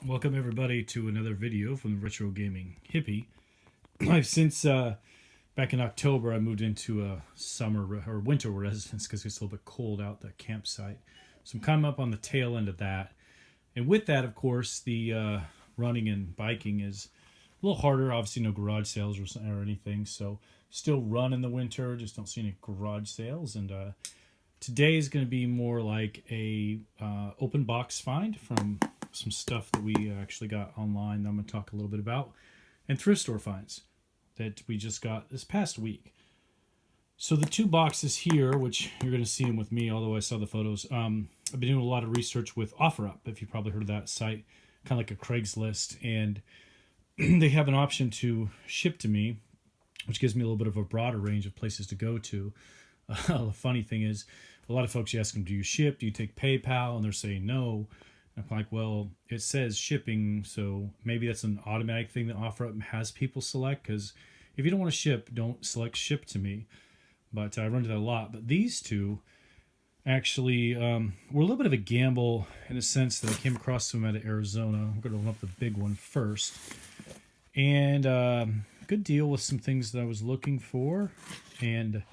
Welcome everybody to another video from the Retro Gaming Hippie. I've since back in October I moved into a summer or winter residence because it's a little bit cold out the campsite. So I'm kind of up on the tail end of that. And with that, of course, the running and biking is a little harder. Obviously no garage sales or anything. So still run in the winter, just don't see any garage sales. And today is going to be more like a open box find from some stuff that we actually got online that I'm going to talk a little bit about, and thrift store finds that we just got this past week. So the two boxes here, which you're going to see them with me, although I saw the photos, I've been doing a lot of research with OfferUp, if you've probably heard of that site, kind of like a Craigslist, and they have an option to ship to me, which gives me a little bit of a broader range of places to go to. The funny thing is, a lot of folks, you ask them, do you ship? Do you take PayPal? And they're saying no. I'm like, well, it says shipping, so maybe that's an automatic thing that OfferUp has people select, because if you don't want to ship, don't select ship to me. But I run into that a lot. But these two actually were a little bit of a gamble in the sense that I came across them out of Arizona. I'm going to run up the big one first. And good deal with some things that I was looking for. And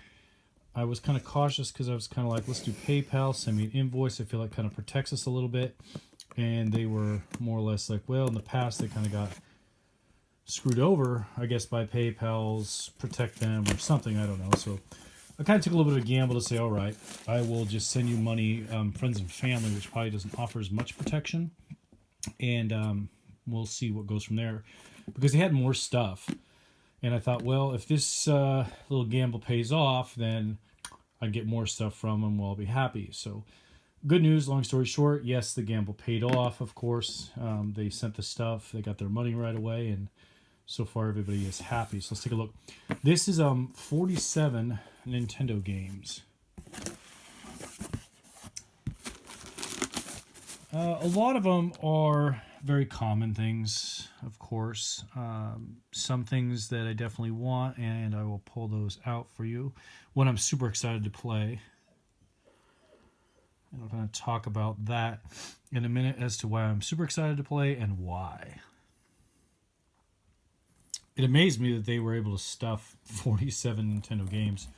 I was kind of cautious because I was kind of like, let's do PayPal, send me an invoice. I feel like kind of protects us a little bit. And they were more or less like, well, in the past they kind of got screwed over, I guess, by PayPal's protect them or something. I don't know. So I kind of took a little bit of a gamble to say, all right, I will just send you money, friends and family, which probably doesn't offer as much protection. And we'll see what goes from there. Because they had more stuff. And I thought, well, if this little gamble pays off, then I'd get more stuff from them. Well, I'll be happy. So good news, long story short, yes, the gamble paid off, of course. They sent the stuff. They got their money right away. And so far, everybody is happy. So let's take a look. This is 47 Nintendo games. A lot of them are very common things, of course. Some things that I definitely want, and I will pull those out for you when I'm super excited to play. And I'm going to talk about that in a minute as to why I'm super excited to play and why. It amazed me that they were able to stuff 47 Nintendo games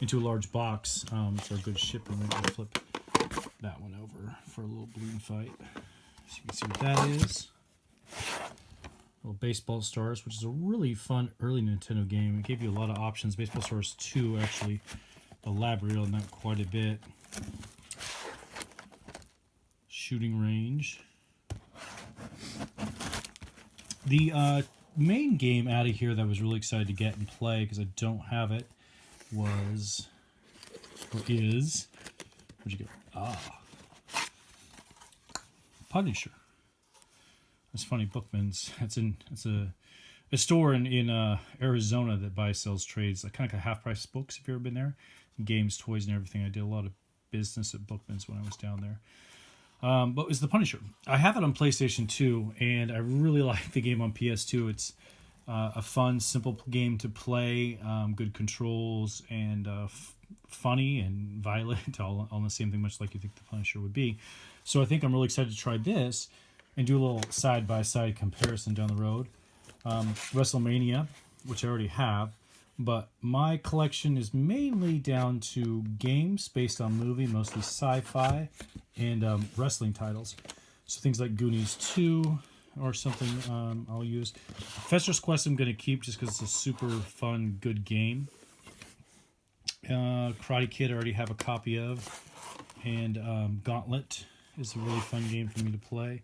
into a large box for a good shipping. I'm going to flip that one over for a little balloon fight. So you can see what that is. Little Baseball Stars, which is a really fun early Nintendo game. It gave you a lot of options. Baseball Stars 2 actually elaborated on that quite a bit. Shooting range. The main game out of here that I was really excited to get and play, because I don't have it, was, or is, where'd you go? Punisher. That's funny. Bookman's. It's a store in Arizona that buys, sells, trades, like kind of like half price books. If you've ever been there, games, toys, and everything. I did a lot of business at Bookman's when I was down there. But it's the Punisher. I have it on PlayStation 2, and I really like the game on PS2. It's a fun, simple game to play, good controls, and funny and violent, all the same thing, much like you think the Punisher would be. So I think I'm really excited to try this and do a little side-by-side comparison down the road. WrestleMania, which I already have, but my collection is mainly down to games based on movie, mostly sci-fi, and wrestling titles. So things like Goonies 2 or something I'll use. Fester's Quest I'm going to keep just because it's a super fun, good game. Karate Kid I already have a copy of. And Gauntlet is a really fun game for me to play.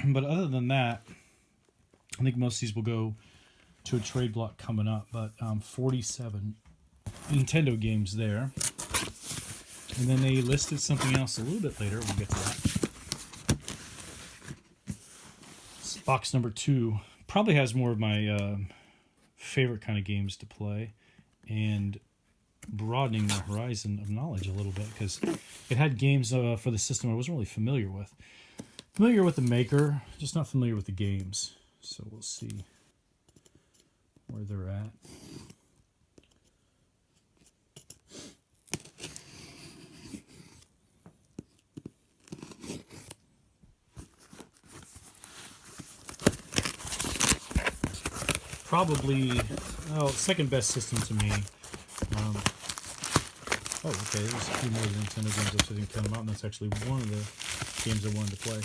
But other than that, I think most of these will go to a trade block coming up, but 47 Nintendo games there. And then they listed something else a little bit later. We'll get to that. Box number 2 probably has more of my favorite kind of games to play, and broadening the horizon of knowledge a little bit, because it had games for the system I wasn't really familiar with. Familiar with the maker, just not familiar with the games. So we'll see where they're at. probably second best system to me. Um, oh, okay. There's a few more Nintendo games. I didn't count them out, and that's actually one of the games I wanted to play.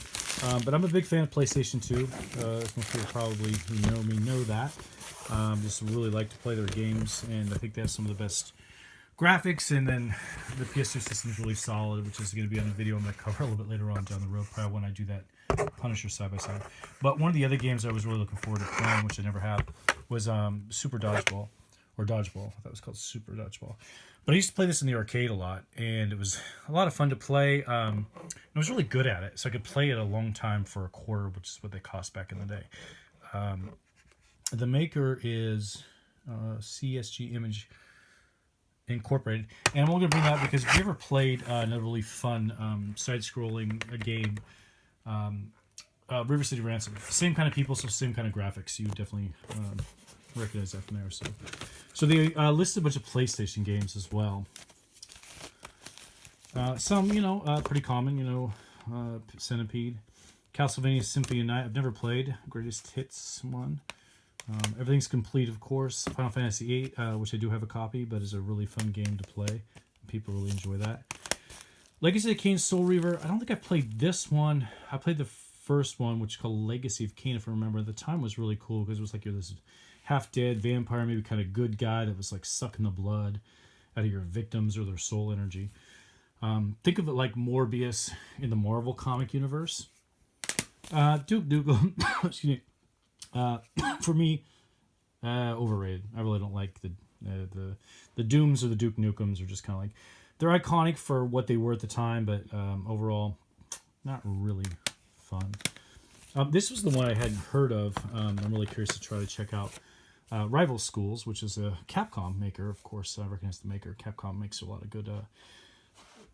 But I'm a big fan of PlayStation 2. Most people probably who know me know that. Just really like to play their games, and I think they have some of the best graphics, and then the PS2 system is really solid, which is going to be on a video I'm going to cover a little bit later on down the road, probably when I do that Punisher side-by-side. But one of the other games I was really looking forward to playing, which I never have, was Super Dodgeball, or Dodgeball. I thought it was called Super Dodgeball. But I used to play this in the arcade a lot, and it was a lot of fun to play. I was really good at it, so I could play it a long time for $0.25, which is what they cost back in the day. The maker is CSG Image Incorporated, and I'm only going to bring that because if you ever played another really fun side-scrolling game, River City Ransom, same kind of people, so same kind of graphics. You would definitely recognize that from there. So they listed a bunch of PlayStation games as well. Some, pretty common. Centipede, Castlevania Symphony of Night. I've never played. Greatest Hits one. Everything's Complete, of course. Final Fantasy VIII, which I do have a copy, but is a really fun game to play. People really enjoy that. Legacy of Kain Soul Reaver. I don't think I played this one. I played the first one, which is called Legacy of Kain, if I remember. At the time was really cool because it was like you're this half-dead vampire, maybe kind of good guy that was like sucking the blood out of your victims or their soul energy. Think of it like Morbius in the Marvel comic universe. Duke Nukem, excuse me. For me, overrated. I really don't like the Dooms or the Duke Nukems are just kind of like, they're iconic for what they were at the time, but overall, not really fun. This was the one I hadn't heard of. I'm really curious to try to check out. Rival Schools, which is a Capcom maker, of course. I recognize the maker. Capcom makes a lot of good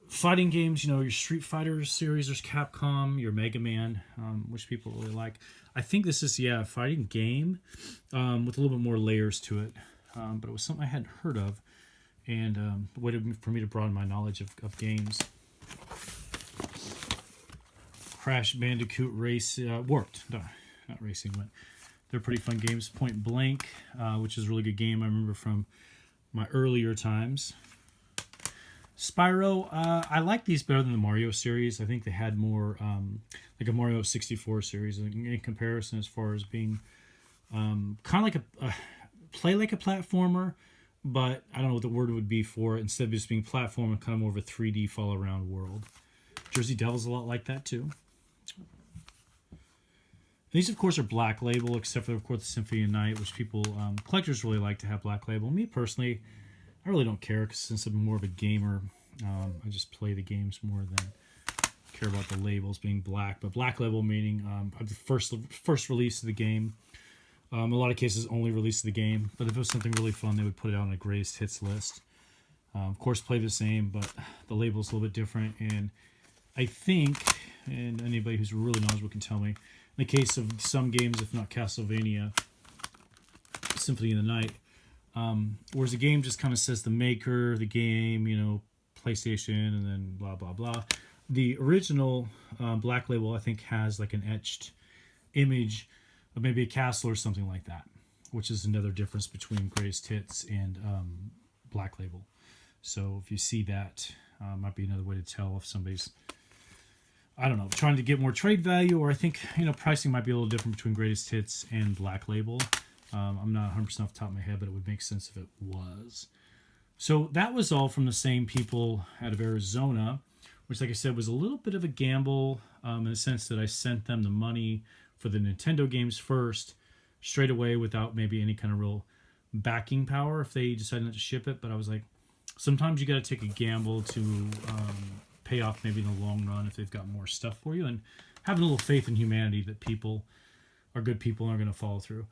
fighting games. Your Street Fighter series. There's Capcom, your Mega Man, which people really like. I think this is, a fighting game with a little bit more layers to it. But it was something I hadn't heard of, and a way for me to broaden my knowledge of games. Crash Bandicoot Race, Warped, no, not Racing, but they're pretty fun games. Point Blank, which is a really good game I remember from my earlier times. Spyro, I like these better than the Mario series. I think they had more, like a Mario 64 series in comparison, as far as being kind of like play like a platformer, but I don't know what the word would be for it. Instead of just being platform, kind of more of a 3D fall around world. Jersey Devil's a lot like that too. These, of course, are Black Label, except for, of course, the Symphony of Night, which people, collectors really like to have Black Label. Me, personally, I really don't care, because since I'm more of a gamer, I just play the games more than care about the labels being black. But Black Label meaning the first release of the game. A lot of cases, only release of the game. But if it was something really fun, they would put it on a greatest hits list. Of course, play the same, but the label's a little bit different. And I think, and anybody who's really knowledgeable can tell me, in the case of some games, if not Castlevania Symphony of the Night, whereas the game just kind of says the maker, the game, PlayStation, and then blah, blah, blah. The original Black Label, I think, has like an etched image of maybe a castle or something like that, which is another difference between Greatest Hits and Black Label. So if you see that, might be another way to tell if somebody's, I don't know, trying to get more trade value, or I think, pricing might be a little different between Greatest Hits and Black Label. I'm not 100% off the top of my head, but it would make sense if it was. So that was all from the same people out of Arizona, which, like I said, was a little bit of a gamble in the sense that I sent them the money for the Nintendo games first, straight away, without maybe any kind of real backing power if they decided not to ship it. But I was like, sometimes you got to take a gamble to pay off maybe in the long run if they've got more stuff for you, and having a little faith in humanity that people are good people and are going to follow through.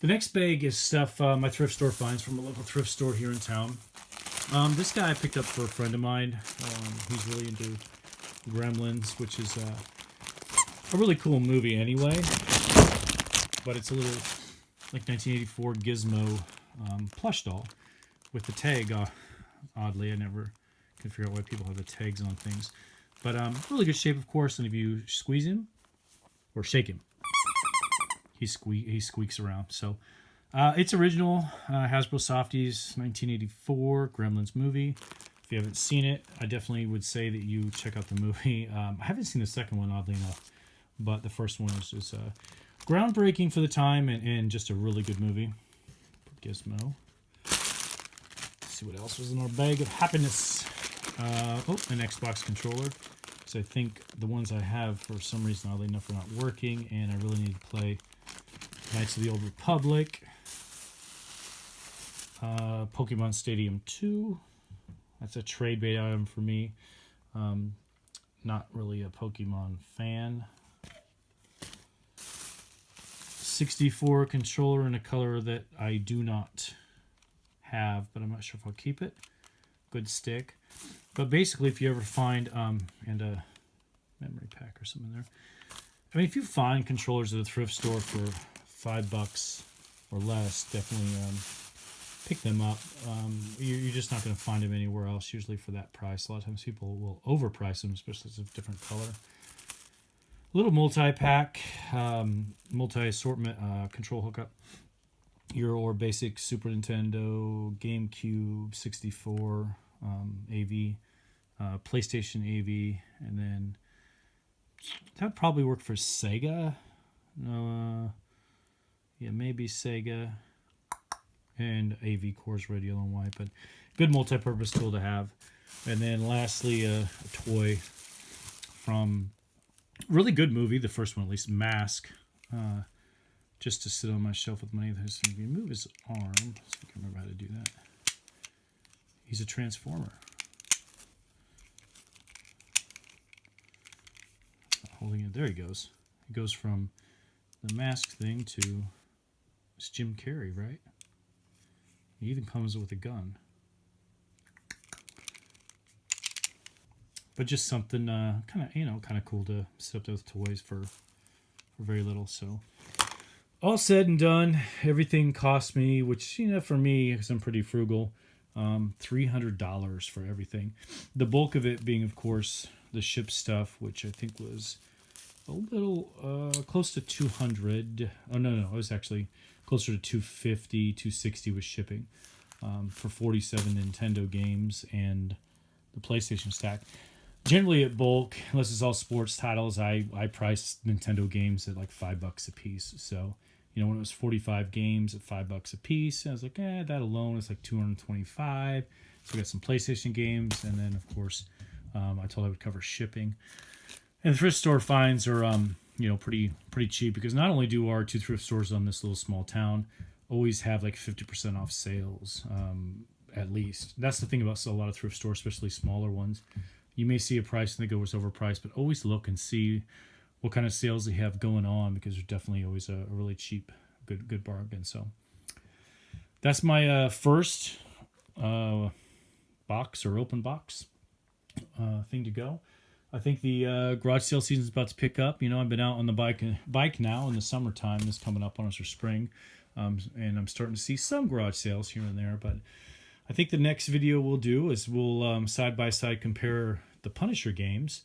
The next bag is stuff my thrift store finds from a local thrift store here in town. This guy I picked up for a friend of mine. He's really into Gremlins, which is a really cool movie anyway, but it's a little like 1984 Gizmo plush doll with the tag. Oddly, I never can figure out why people have the tags on things, but really good shape, of course. And if you squeeze him or shake him, he squeaks around. So It's original, Hasbro Softies, 1984, Gremlins movie. If you haven't seen it, I definitely would say that you check out the movie. I haven't seen the second one, oddly enough, but the first one is just groundbreaking for the time and just a really good movie. Gizmo. Let's see what else was in our bag of happiness. An Xbox controller. Because I think the ones I have, for some reason, oddly enough, are not working, and I really need to play Knights of the Old Republic. Pokemon Stadium 2. That's a trade bait item for me. Not really a Pokemon fan. 64 controller in a color that I do not have, but I'm not sure if I'll keep it. Good stick. But basically, if you ever find, and a memory pack or something there. I mean, if you find controllers at a thrift store for $5 or less, definitely pick them up. You're just not going to find them anywhere else, usually for that price. A lot of times people will overprice them, especially if it's a different color. Little multi-pack, multi-assortment control hookup. Your basic Super Nintendo, GameCube, 64, AV, PlayStation AV, and then that would probably work for Sega. No, yeah, maybe Sega and AV cores, red, yellow, and white, but good multi-purpose tool to have. And then lastly, a toy from really good movie, the first one at least, Mask, just to sit on my shelf with money. There's going to move his arm, so I can remember how to do that. He's a transformer. Holding it, there he goes. He goes from the mask thing to it's Jim Carrey, right? He even comes with a gun. But just something kind of cool to set up those toys for very little. So all said and done, everything cost me, which for me, because I'm pretty frugal, $300 for everything. The bulk of it being, of course, the ship stuff, which I think was a little close to 200. Oh no, it was actually closer to 250, 260 with shipping for 47 Nintendo games and the PlayStation stack. Generally at bulk, unless it's all sports titles, I price Nintendo games at like $5 a piece. So, when it was 45 games at $5 a piece, I was like, that alone is like 225. So we got some PlayStation games, and then of course, I told I would cover shipping. And the thrift store finds are, pretty cheap, because not only do our two thrift stores on this little small town always have like 50% off sales, at least. That's the thing about a lot of thrift stores, especially smaller ones. You may see a price and think it was overpriced, but always look and see what kind of sales they have going on, because there's definitely always a really cheap, good bargain. So that's my first box or open box thing to go. I think the garage sale season is about to pick up. I've been out on the bike now in the summertime. This coming up on us for spring, and I'm starting to see some garage sales here and there. But I think the next video we'll do is we'll side by side compare the Punisher games,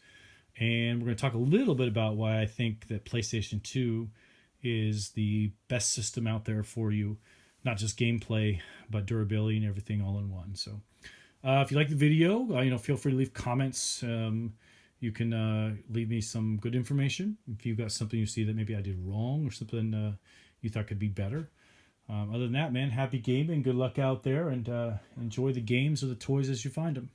and we're going to talk a little bit about why I think that PlayStation 2 is the best system out there for you, not just gameplay, but durability and everything all in one. So if you like the video, feel free to leave comments. You can leave me some good information if you've got something you see that maybe I did wrong or something you thought could be better. Other than that, man, happy gaming. Good luck out there, and enjoy the games or the toys as you find them.